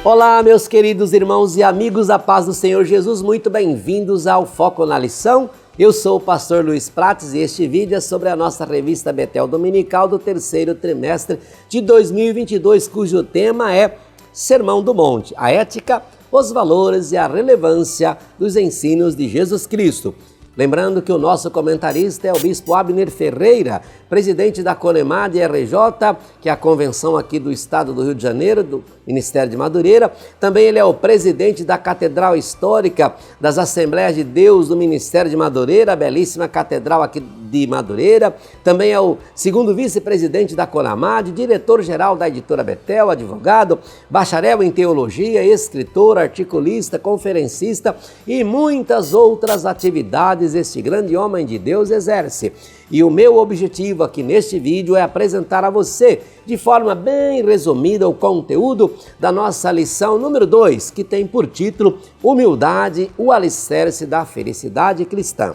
Olá, meus queridos irmãos e amigos, a paz do Senhor Jesus, muito bem-vindos ao Foco na Lição. Eu sou o pastor Luiz Prates e este vídeo é sobre a nossa revista Betel Dominical do terceiro trimestre de 2022, cujo tema é Sermão do Monte, a ética, os valores e a relevância dos ensinos de Jesus Cristo. Lembrando que o nosso comentarista é o Bispo Abner Ferreira, presidente da CONEMAD RJ, que é a convenção aqui do estado do Rio de Janeiro, do Ministério de Madureira. Também ele é o presidente da Catedral Histórica das Assembleias de Deus do Ministério de Madureira, a belíssima catedral aqui de Madureira. Também é o segundo vice-presidente da CONAMAD, diretor-geral da editora Betel, advogado, bacharel em teologia, escritor, articulista, conferencista e muitas outras atividades este grande homem de Deus exerce. E o meu objetivo aqui neste vídeo é apresentar a você, de forma bem resumida, o conteúdo da nossa lição número 2, que tem por título Humildade, o alicerce da felicidade cristã.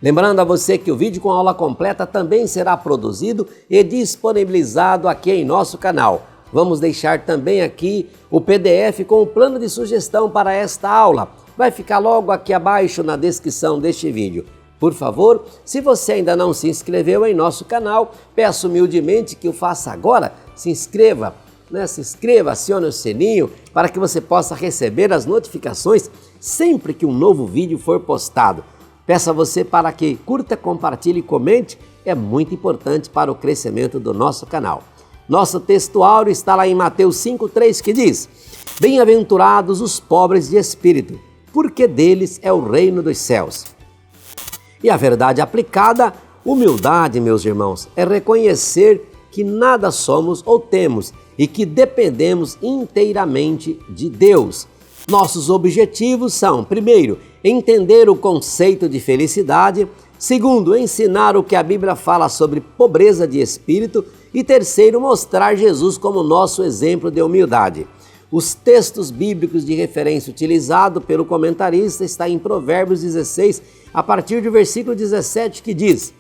Lembrando a você que o vídeo com aula completa também será produzido e disponibilizado aqui em nosso canal. Vamos deixar também aqui o PDF com o plano de sugestão para esta aula. Vai ficar logo aqui abaixo na descrição deste vídeo. Por favor, se você ainda não se inscreveu em nosso canal, peço humildemente que o faça agora. Se inscreva, acione o sininho para que você possa receber as notificações sempre que um novo vídeo for postado. Peço a você para que curta, compartilhe e comente, é muito importante para o crescimento do nosso canal. Nosso texto áureo está lá em Mateus 5,3 que diz: Bem-aventurados os pobres de espírito, porque deles é o reino dos céus. E a verdade aplicada, humildade, meus irmãos, é reconhecer que nada somos ou temos e que dependemos inteiramente de Deus. Nossos objetivos são, primeiro, entender o conceito de felicidade, segundo, ensinar o que a Bíblia fala sobre pobreza de espírito e terceiro, mostrar Jesus como nosso exemplo de humildade. Os textos bíblicos de referência utilizado pelo comentarista está em Provérbios 16, a partir do versículo 17, que diz: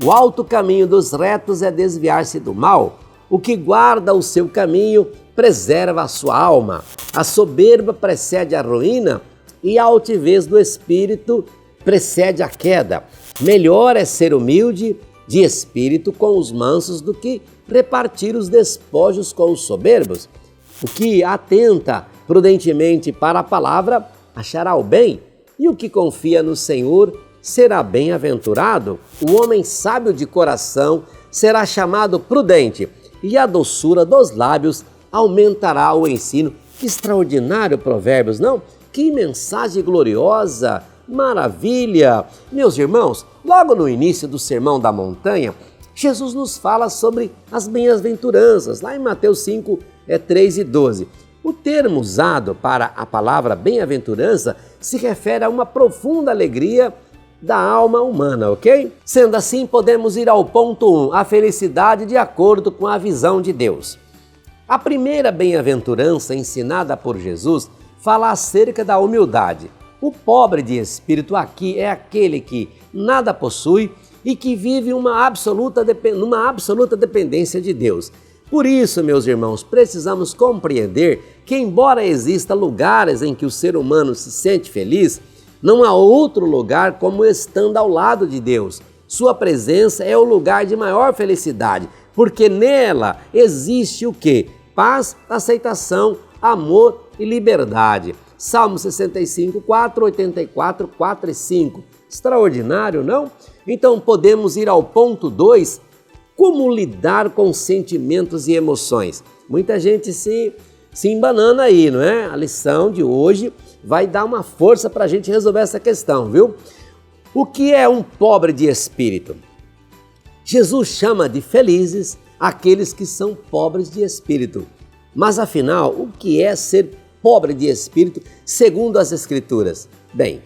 O alto caminho dos retos é desviar-se do mal, o que guarda o seu caminho preserva a sua alma. A soberba precede a ruína e a altivez do espírito precede a queda. Melhor é ser humilde de espírito com os mansos do que repartir os despojos com os soberbos. O que atenta prudentemente para a palavra achará o bem, e o que confia no Senhor será bem-aventurado. O homem sábio de coração será chamado prudente, e a doçura dos lábios aumentará o ensino. Que extraordinário Provérbios, não? Que mensagem gloriosa, maravilha! Meus irmãos, logo no início do Sermão da Montanha, Jesus nos fala sobre as bem-aventuranças, lá em Mateus 5, 3 e 12. O termo usado para a palavra bem-aventurança se refere a uma profunda alegria da alma humana, ok? Sendo assim, podemos ir ao ponto 1, a felicidade de acordo com a visão de Deus. A primeira bem-aventurança ensinada por Jesus fala acerca da humildade. O pobre de espírito aqui é aquele que nada possui e que vive numa absoluta dependência de Deus. Por isso, meus irmãos, precisamos compreender que, embora existam lugares em que o ser humano se sente feliz, não há outro lugar como estando ao lado de Deus. Sua presença é o lugar de maior felicidade, porque nela existe o quê? Paz, aceitação, amor e liberdade. Salmo 65, 4, 84, 4 e 5. Extraordinário, não? Então podemos ir ao ponto 2, como lidar com sentimentos e emoções. Muita gente se embanana aí, não é? A lição de hoje vai dar uma força para a gente resolver essa questão, viu? O que é um pobre de espírito? Jesus chama de felizes aqueles que são pobres de espírito. Mas afinal, o que é ser pobre de espírito segundo as Escrituras? Bem,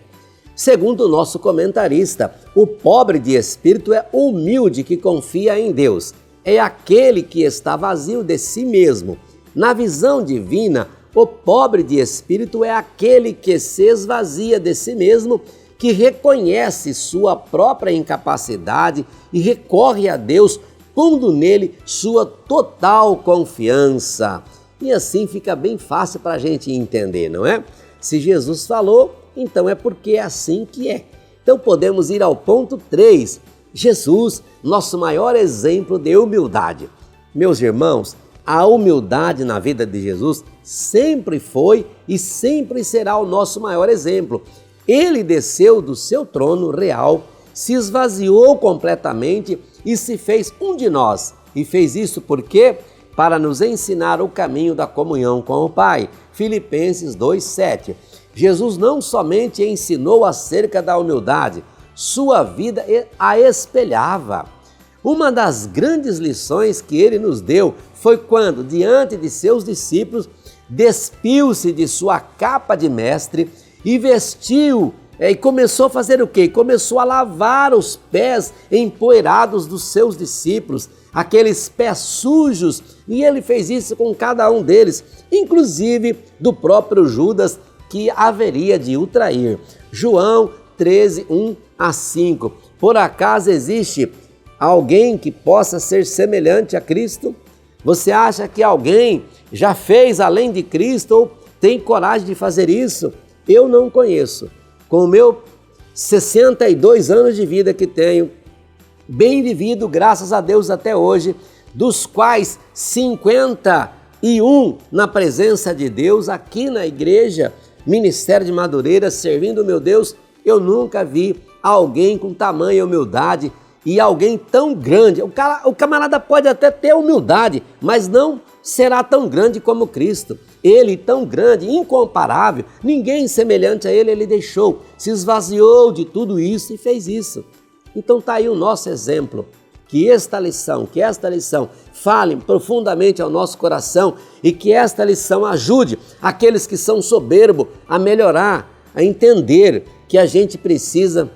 segundo o nosso comentarista, o pobre de espírito é humilde que confia em Deus. É aquele que está vazio de si mesmo. Na visão divina, o pobre de espírito é aquele que se esvazia de si mesmo, que reconhece sua própria incapacidade e recorre a Deus, pondo nele sua total confiança. E assim fica bem fácil para a gente entender, não é? Se Jesus falou, então é porque é assim que é. Então podemos ir ao ponto 3. Jesus, nosso maior exemplo de humildade. Meus irmãos, a humildade na vida de Jesus sempre foi e sempre será o nosso maior exemplo. Ele desceu do seu trono real, se esvaziou completamente e se fez um de nós. E fez isso por quê? Para nos ensinar o caminho da comunhão com o Pai. Filipenses 2:7. Jesus não somente ensinou acerca da humildade, sua vida a espelhava. Uma das grandes lições que ele nos deu foi quando, diante de seus discípulos, despiu-se de sua capa de mestre e vestiu e começou a fazer o quê? Começou a lavar os pés empoeirados dos seus discípulos, aqueles pés sujos, e ele fez isso com cada um deles, inclusive do próprio Judas, que haveria de o trair. João 13:1-5. Por acaso existe alguém que possa ser semelhante a Cristo? Você acha que alguém já fez além de Cristo ou tem coragem de fazer isso? Eu não conheço. Com o meu 62 anos de vida que tenho, bem vivido, graças a Deus até hoje, dos quais 51 na presença de Deus, aqui na igreja, Ministério de Madureira, servindo o meu Deus, eu nunca vi alguém com tamanha humildade e alguém tão grande. O camarada pode até ter humildade, mas não será tão grande como Cristo. Ele tão grande, incomparável, ninguém semelhante a ele deixou, se esvaziou de tudo isso e fez isso. Então está aí o nosso exemplo. Que esta lição fale profundamente ao nosso coração e que esta lição ajude aqueles que são soberbos a melhorar, a entender que a gente precisa,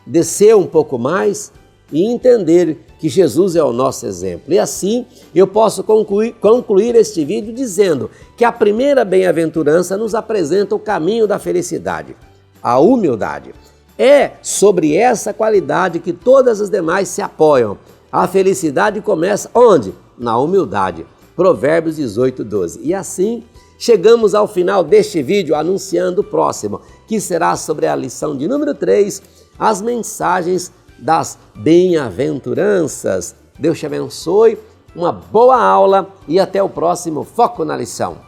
descer um pouco mais e entender que Jesus é o nosso exemplo. E assim eu posso concluir este vídeo dizendo que a primeira bem-aventurança nos apresenta o caminho da felicidade, a humildade. É sobre essa qualidade que todas as demais se apoiam. A felicidade começa onde? Na humildade. Provérbios 18:12. E assim chegamos ao final deste vídeo anunciando o próximo, que será sobre a lição de número 3, as mensagens das bem-aventuranças. Deus te abençoe, uma boa aula e até o próximo Foco na Lição.